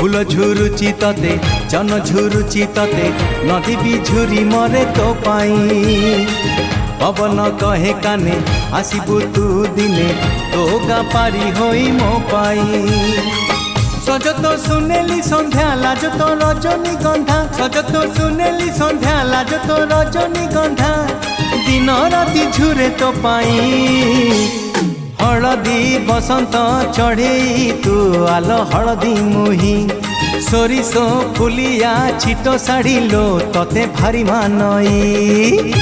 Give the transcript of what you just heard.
फूल झुरुची तते जन झुरुची तते नदी भी झुरी मरे तो पाई पवन कहे काने आसबू तू दिने तो गा पारी होई मो पाई सज तो सुनेली संध्या लाज तो रजनी गंधा सज तो सुनेली संध्या लाज तो रजनी गंधा दिन राति झुरे तो पाई हलदी बसंत चढ़े तू आल हलदी मुही सोरिष फुलिया छिटो शाढ़ी लो तते भारी मानई।